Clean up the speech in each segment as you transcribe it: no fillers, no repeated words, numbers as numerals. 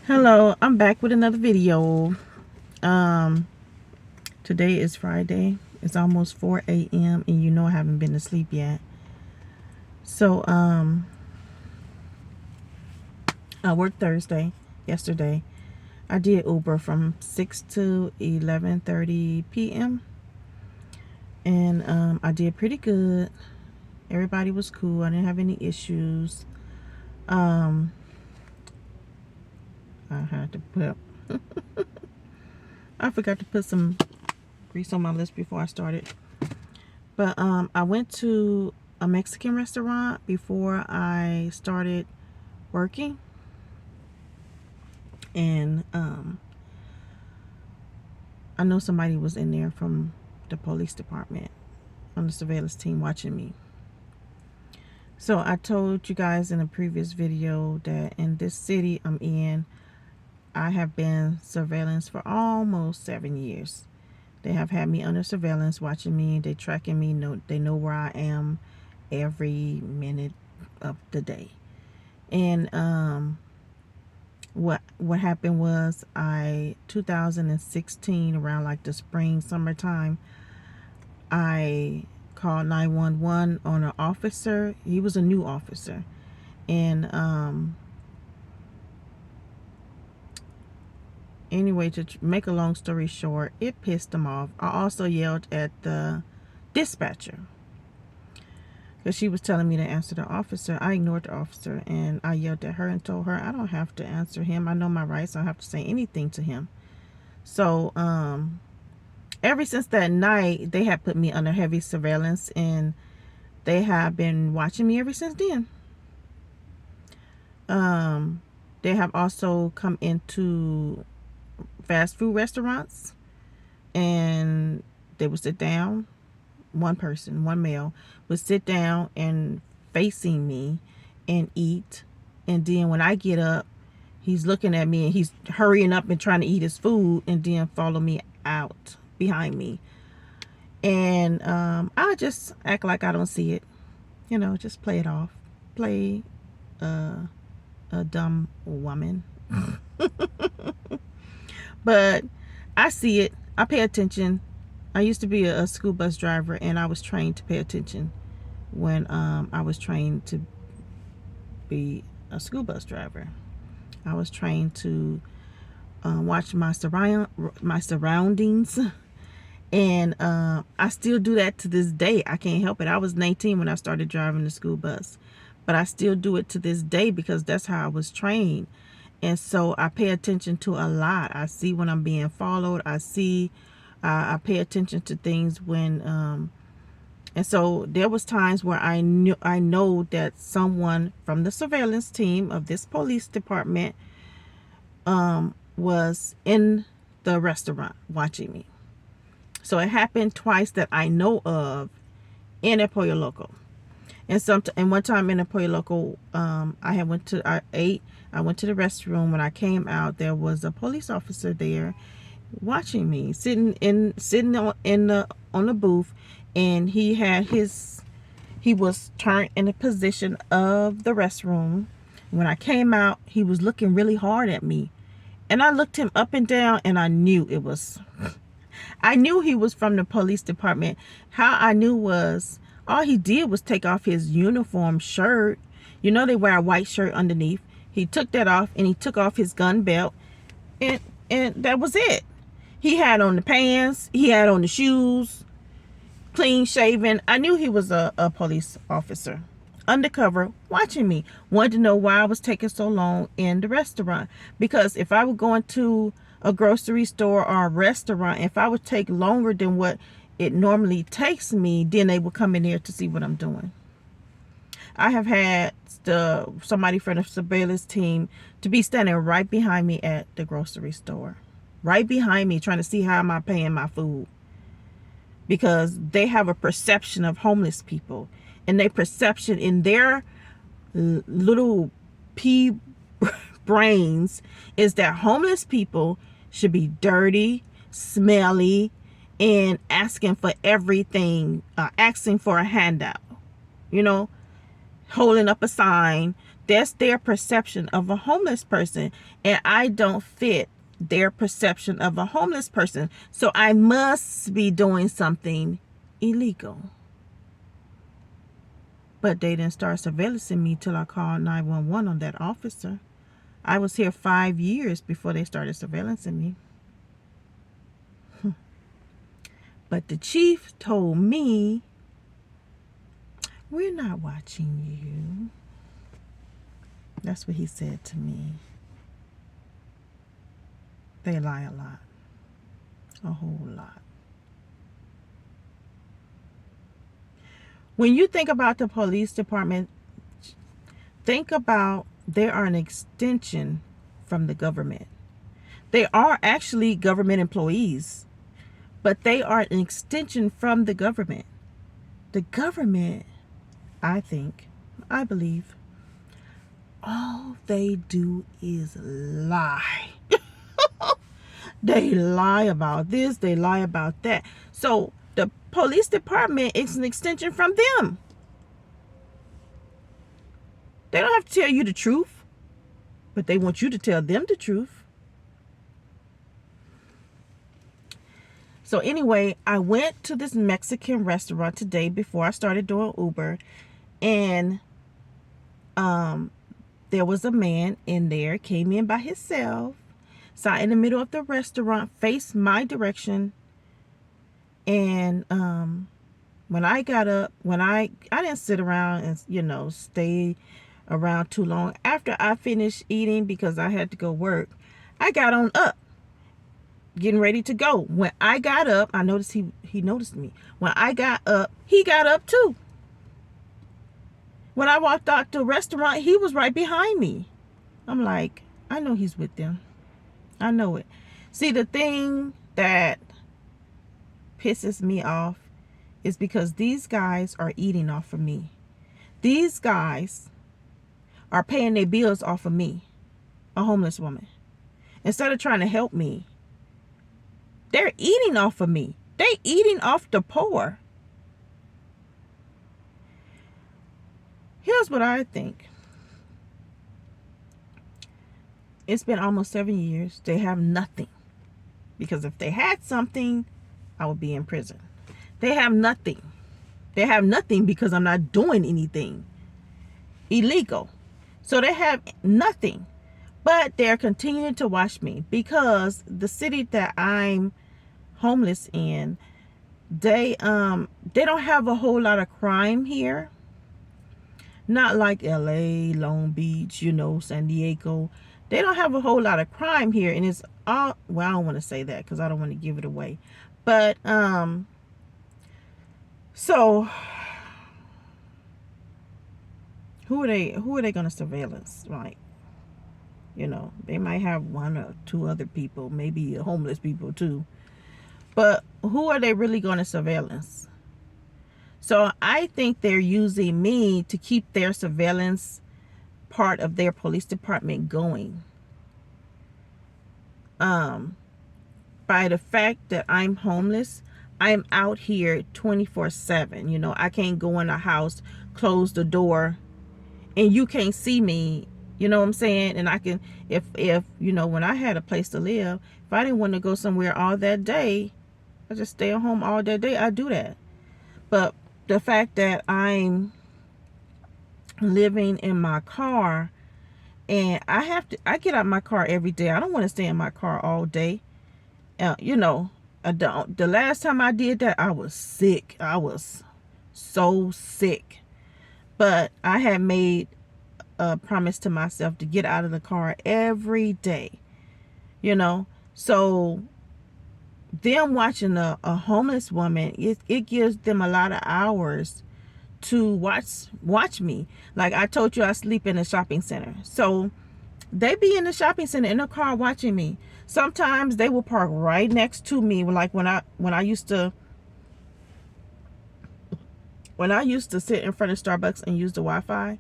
Hello, I'm back with another video. Um, Today is Friday. It's almost 4 a.m. and you know I haven't been to sleep yet. So, I worked yesterday. I did Uber from 6 to 11:30 p.m. And I did pretty good. Everybody was cool. I didn't have any issues. I had to put I forgot to put some grease on my lips before I started. But I went to a Mexican restaurant before I started working. And I know somebody was in there from the police department on the surveillance team watching me. So I told you guys in a previous video that in this city I'm in, I have been surveillance for almost 7 years. They have had me under surveillance, watching me. They tracking me. They know where I am every minute of the day. And what happened was 2016, around like the spring, summertime, I called 911 on an officer. He was a new officer. And anyway, to make a long story short, it pissed him off. I also yelled at the dispatcher because she was telling me to answer the officer. I ignored the officer and I yelled at her and told her I don't have to answer him. I know my rights. I don't have to say anything to him. So ever since that night, they had put me under heavy surveillance and they have been watching me ever since then. They have also come into fast food restaurants and they would sit down. One person, one male, would sit down and facing me and eat. And then when I get up, he's looking at me and he's hurrying up and trying to eat his food and then follow me out behind me. And I just act like I don't see it. You know, just play it off. Play a dumb woman. But I see it. I pay attention. I used to be a school bus driver, and I was trained to pay attention when I was trained to be a school bus driver. I was trained to watch my surroundings, and I still do that to this day. I can't help it. I was 19 when I started driving the school bus, but I still do it to this day because that's how I was trained. And so I pay attention to a lot. I see when I'm being followed. I pay attention to things when and so there was times where I know that someone from the surveillance team of this police department was in the restaurant watching me. So it happened twice that I know of in a Pollo Loco. And one time in a Pollo Loco, I went to the restroom. When I came out, there was a police officer there watching me, sitting on the booth, and he was turned in the position of the restroom. When I came out, he was looking really hard at me, and I looked him up and down, and I knew he was from the police department. How I knew was, all he did was take off his uniform shirt. You know, they wear a white shirt underneath. He took that off, and he took off his gun belt, and that was it. He had on the pants, he had on the shoes, clean shaven. I knew he was a police officer, undercover, watching me. Wanted to know why I was taking so long in the restaurant. Because if I were going to a grocery store or a restaurant, if I would take longer than what it normally takes me, then they would come in there to see what I'm doing. I have had somebody from the surveillance team to be standing right behind me at the grocery store. Right behind me, trying to see how am I paying my food. Because they have a perception of homeless people. And their perception in their little pea brains is that homeless people should be dirty, smelly, and asking for everything, asking for a handout. You know, holding up a sign, That's their perception of a homeless person, and I don't fit their perception of a homeless person. So I must be doing something illegal. But they didn't start surveillancing me till I called 911 on that officer. I was here 5 years before they started surveillancing me. But the chief told me, we're not watching you. That's what he said to me. They lie a lot. A whole lot. When you think about the police department, think about they are an extension from the government. They are actually government employees, but they are an extension from the government. The government, I believe, all they do is lie. They lie about this, they lie about that. So the police department is an extension from them. They don't have to tell you the truth, but they want you to tell them the truth. So anyway, I went to this Mexican restaurant today before I started doing Uber, and there was a man in there, came in by himself, sat in the middle of the restaurant, faced my direction, and when I got up, I didn't sit around and stay around too long. After I finished eating, because I had to go work, I got on up, getting ready to go. When I got up, I noticed he noticed me. When I got up, he got up too. When I walked out the restaurant, he was right behind me. I'm like, I know he's with them. I know it. See, the thing that pisses me off is because these guys are eating off of me. These guys are paying their bills off of me, a homeless woman. Instead of trying to help me, they're eating off of me. They eating off the poor. Here's what I think. It's been almost 7 years. They have nothing. Because if they had something, I would be in prison. They have nothing. They have nothing because I'm not doing anything illegal. So they have nothing. But they're continuing to watch me because the city that I'm homeless in, they don't have a whole lot of crime here. Not like LA, Long Beach, San Diego. They don't have a whole lot of crime here, and it's all, well, I don't want to say that because I don't want to give it away. But so who are they going to surveillance? Like, they might have one or two other people, maybe homeless people too. But who are they really going to surveillance? So I think they're using me to keep their surveillance part of their police department going. By the fact that I'm homeless, I'm out here 24/7. I can't go in a house, close the door, and you can't see me. You know what I'm saying? And I can, if when I had a place to live, if I didn't want to go somewhere all that day, I just stay at home all that day. I do that. But the fact that I'm living in my car, and I get out my car every day. I don't want to stay in my car all day. I don't. The last time I did that, I was sick. I was so sick. But I had made a promise to myself to get out of the car every day. So them watching a homeless woman, it gives them a lot of hours to watch me. Like I told you, I sleep in a shopping center. So they be in the shopping center in the car watching me. Sometimes they will park right next to me. Like when I used to sit in front of Starbucks and use the Wi-Fi,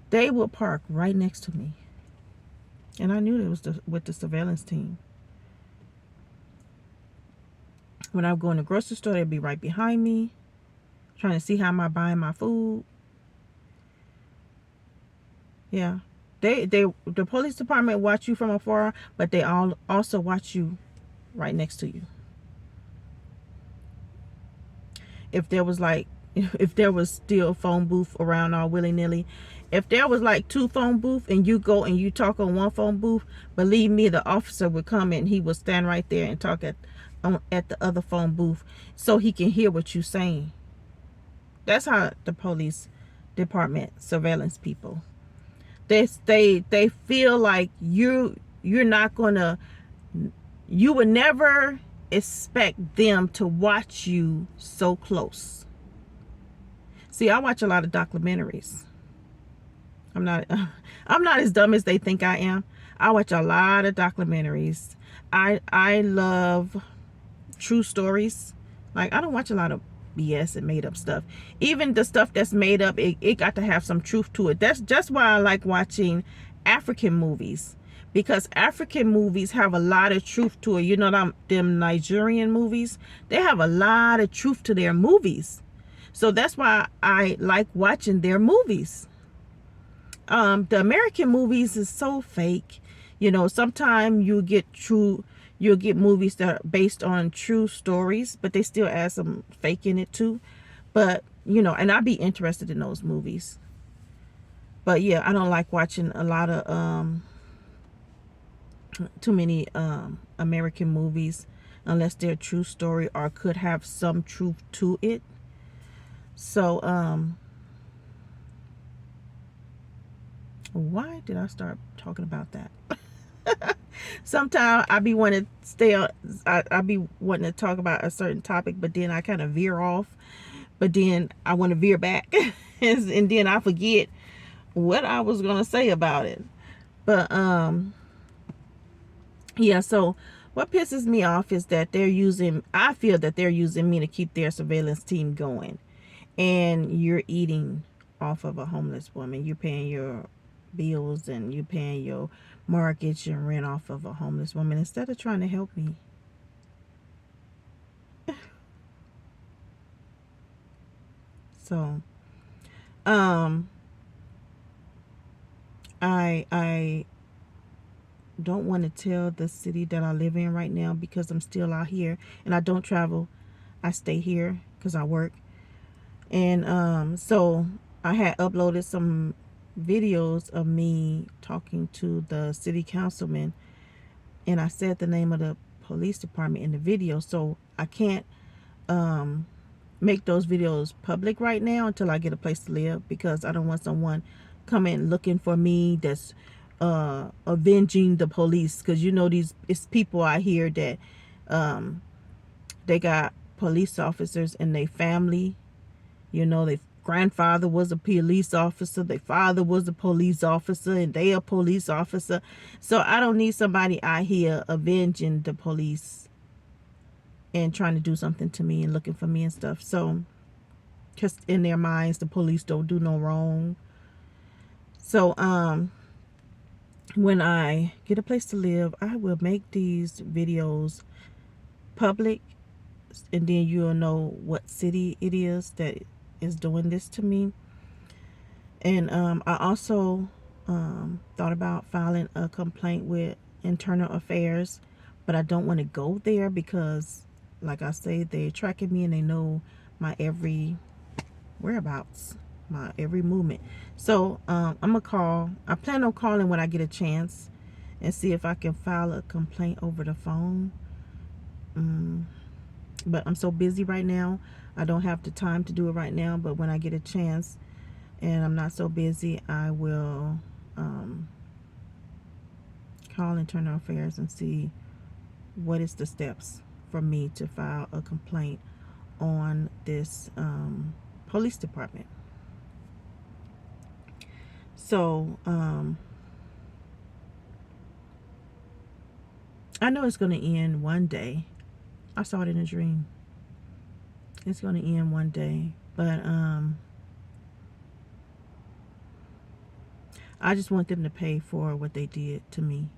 they would park right next to me. And I knew it was with the surveillance team. When I would go in the grocery store, they'd be right behind me, trying to see how am I buying my food. Yeah. The police department watch you from afar, but they all also watch you right next to you. If there was like, if there was still phone booth around all willy-nilly, if there was like 2 phone booth and you go and you talk on one phone booth, believe me, the officer would come and he would stand right there and talk at the other phone booth so he can hear what you're saying. That's how the police department surveillance people. They feel like you're not gonna, you would never expect them to watch you so close. See, I watch a lot of documentaries. I'm not I'm not as dumb as they think I am. I watch a lot of documentaries. I love true stories. Like, I don't watch a lot of BS and made up stuff. Even the stuff that's made up, it got to have some truth to it. That's just why I like watching African movies, because African movies have a lot of truth to it. You know, them Nigerian movies, they have a lot of truth to their movies. So that's why I like watching their movies. The American movies is so fake. You know, sometimes you'll get movies that are based on true stories, but they still add some fake in it too. But, you know, and I'd be interested in those movies. But yeah, I don't like watching a lot of too many American movies unless they're a true story or could have some truth to it. So why did I start talking about that? Sometimes I be wanting to stay on, I be wanting to talk about a certain topic, but then I kind of veer off, but then I want to veer back and then I forget what I was going to say about it. But yeah, so what pisses me off is that I feel that they're using me to keep their surveillance team going. And you're eating off of a homeless woman. You're paying your bills and you're paying your mortgage and rent off of a homeless woman instead of trying to help me. So I don't want to tell the city that I live in right now because I'm still out here and I don't travel. I stay here because I work. And so I had uploaded some videos of me talking to the city councilman, and I said the name of the police department in the video. So I can't make those videos public right now until I get a place to live, because I don't want someone coming looking for me that's avenging the police. Because you know, it's people out here that they got police officers in their family. You know, their grandfather was a police officer, their father was a police officer, and they a police officer. So I don't need somebody out here avenging the police and trying to do something to me and looking for me and stuff. So, just in their minds, the police don't do no wrong. So when I get a place to live, I will make these videos public, and then you'll know what city it is that is doing this to me. And I also thought about filing a complaint with Internal Affairs, but I don't want to go there because, like I say, they're tracking me and they know my every whereabouts, my every movement. So I'm gonna call. I plan on calling when I get a chance and see if I can file a complaint over the phone. But I'm so busy right now, I don't have the time to do it right now. But when I get a chance and I'm not so busy, I will call Internal Affairs and see what is the steps for me to file a complaint on this police department. So I know it's going to end one day. I saw it in a dream. It's going to end one day. But I just want them to pay for what they did to me.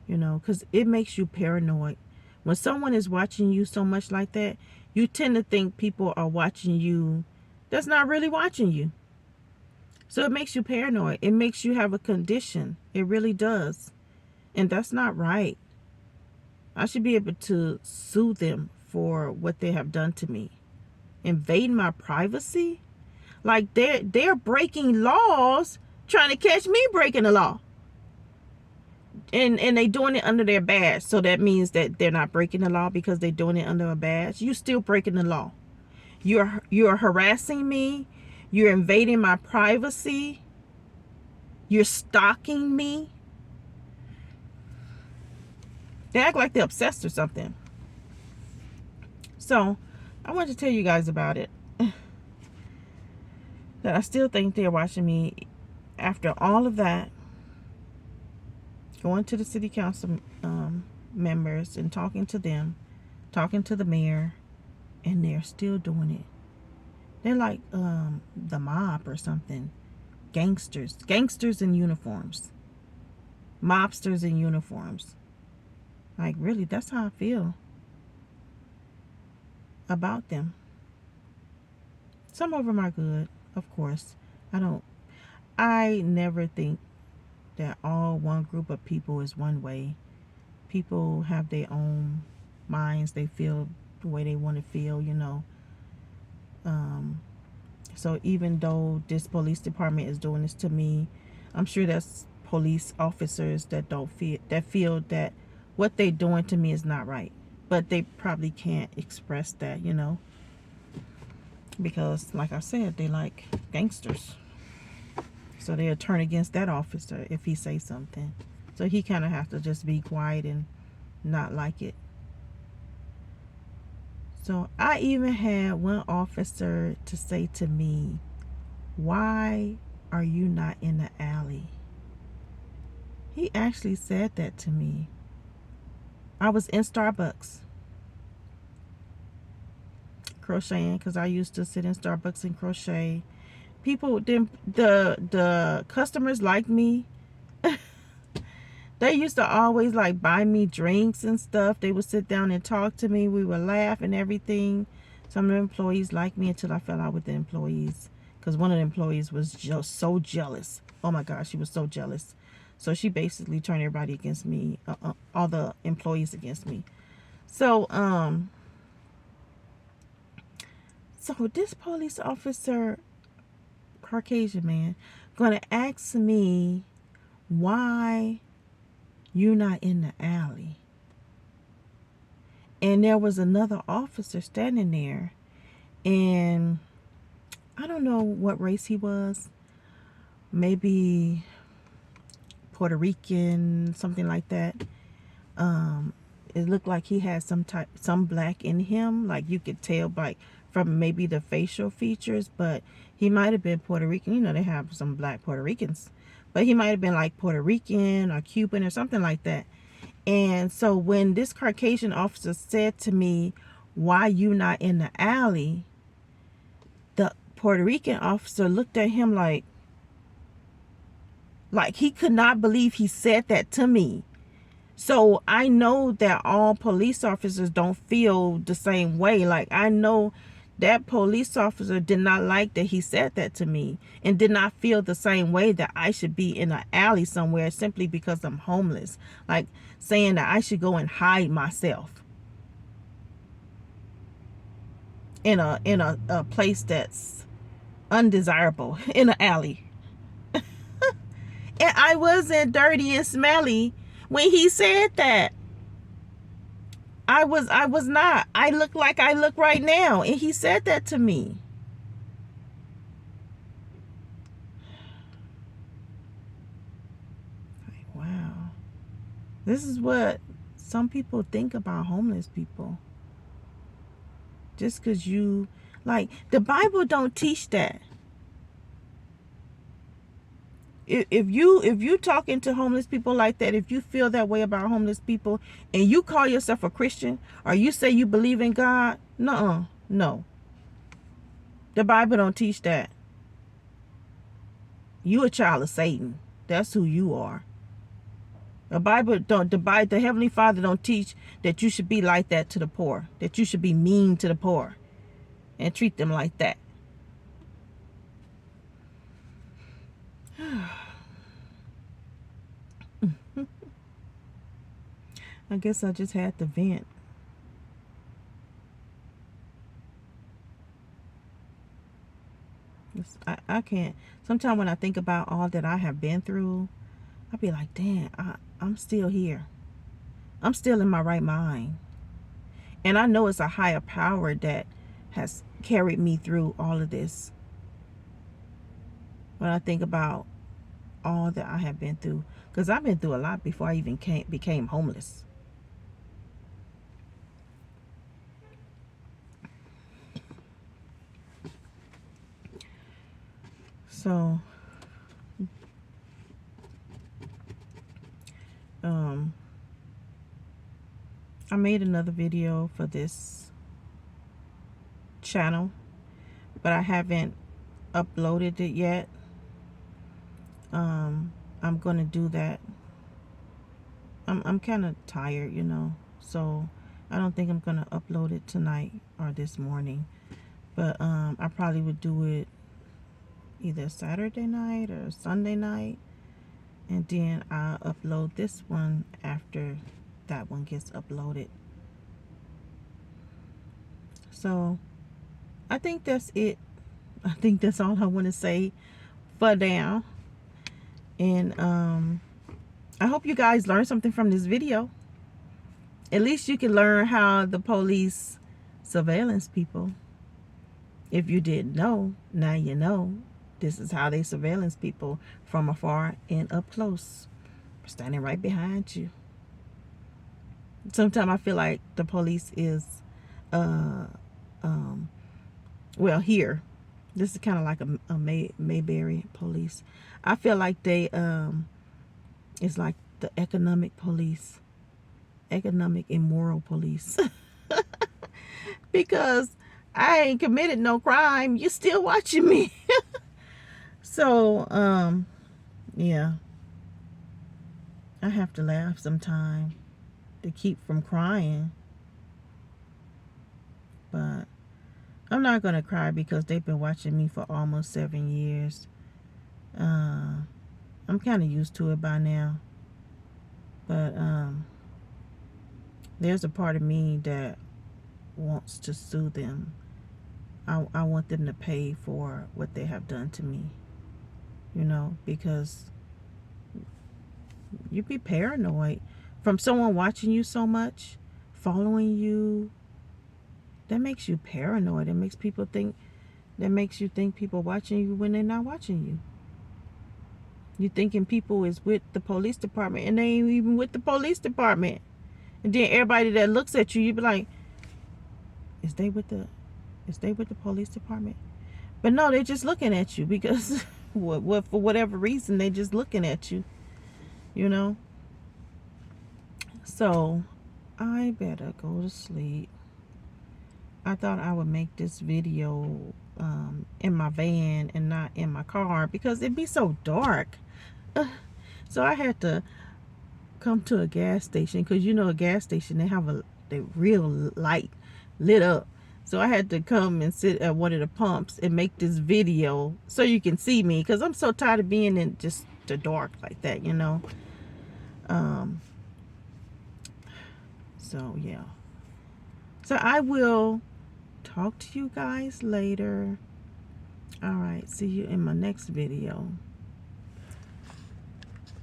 You know, because it makes you paranoid. When someone is watching you so much like that, you tend to think people are watching you that's not really watching you. So it makes you paranoid. It makes you have a condition. It really does. And that's not right. I should be able to sue them for what they have done to me. Invading my privacy? Like they're breaking laws trying to catch me breaking the law. And they doing it under their badge. So that means that they're not breaking the law because they're doing it under a badge. You still breaking the law. You're harassing me. You're invading my privacy. You're stalking me. They act like they're obsessed or something. So I want to tell you guys about it. That I still think they're watching me after all of that. Going to the city council members and talking to them, talking to the mayor, and they're still doing it. They're like the mob or something. Gangsters in uniforms, mobsters in uniforms. Like, really, that's how I feel about them. Some of them are good, of course. I never think that all one group of people is one way. People have their own minds. They feel the way they want to feel, you know. So even though this police department is doing this to me, I'm sure there's police officers that feel that what they're doing to me is not right. But they probably can't express that, you know. Because, like I said, they like gangsters. So they'll turn against that officer if he says something. So he kind of has to just be quiet and not like it. So I even had one officer to say to me, "Why are you not in the alley?" He actually said that to me. I was in Starbucks crocheting, because I used to sit in Starbucks and crochet. People, the customers liked me. They used to always like buy me drinks and stuff. They would sit down and talk to me. We would laugh and everything. Some of the employees liked me until I fell out with the employees, because one of the employees was just so jealous. Oh my gosh, she was so jealous. So she basically turned everybody against me, all the employees against me. So this police officer, Caucasian man, gonna ask me why you not in the alley. And there was another officer standing there, and I don't know what race he was. Maybe Puerto Rican, something like that. It looked like he had some black in him, like you could tell by from maybe the facial features, but he might have been Puerto Rican. You know, they have some black Puerto Ricans, but he might have been like Puerto Rican or Cuban or something like that. And so when this Caucasian officer said to me, "Why you not in the alley?" the Puerto Rican officer looked at him like he could not believe he said that to me. So I know that all police officers don't feel the same way. Like, I know that police officer did not like that he said that to me, and did not feel the same way that I should be in an alley somewhere simply because I'm homeless. Like saying that I should go and hide myself in a place that's undesirable, in an alley. And I wasn't dirty and smelly when he said that. I was not. I look like I look right now, and he said that to me. Like, wow. This is what some people think about homeless people. Just because you, like, the Bible don't teach that. If you talking to homeless people like that, if you feel that way about homeless people, and you call yourself a Christian, or you say you believe in God, no, the Bible don't teach that. You a child of Satan. That's who you are. The Bible don't. The Heavenly Father don't teach that you should be like that to the poor. That you should be mean to the poor, and treat them like that. I guess I just had to vent. I can't. Sometimes when I think about all that I have been through, I be like, damn, I'm still here. I'm still in my right mind. And I know it's a higher power that has carried me through all of this. When I think about all that I have been through. Because I've been through a lot before I even became homeless. So, I made another video for this channel, but I haven't uploaded it yet. I'm gonna do that. I'm kind of tired, you know, so I don't think I'm gonna upload it tonight or this morning, but I probably would do it either Saturday night or Sunday night, and then I'll upload this one after that one gets uploaded. So I think that's it. I think that's all I want to say for now. And I hope you guys learned something from this video. At least you can learn how the police surveillance people. If you didn't know, now you know. This is how they surveillance people, from afar and up close, standing right behind you. Sometimes I feel like the police is well, here, this is kind of like a Mayberry police. I feel like they it's like the economic police, economic and moral police. Because I ain't committed no crime, you still watching me. So yeah, I have to laugh sometime to keep from crying, but I'm not gonna cry because they've been watching me for almost 7 years. I'm kind of used to it by now, but there's a part of me that wants to sue them. I want them to pay for what they have done to me, you know, because you be paranoid from someone watching you so much, following you. That makes you paranoid. It makes people think, that makes you think people watching you when they're not watching you. You thinking people is with the police department, and they ain't even with the police department. And then everybody that looks at you, you be like, is they with the police department? But no, they're just looking at you because what for whatever reason, they just looking at you, you know. So I better go to sleep. I thought I would make this video in my van and not in my car because it'd be so dark. So I had to come to a gas station, because you know, a gas station, they have the real light lit up. So I had to come and sit at one of the pumps and make this video so you can see me, because I'm so tired of being in just the dark like that, you know. So yeah, so I will talk to you guys later. All right, see you in my next video.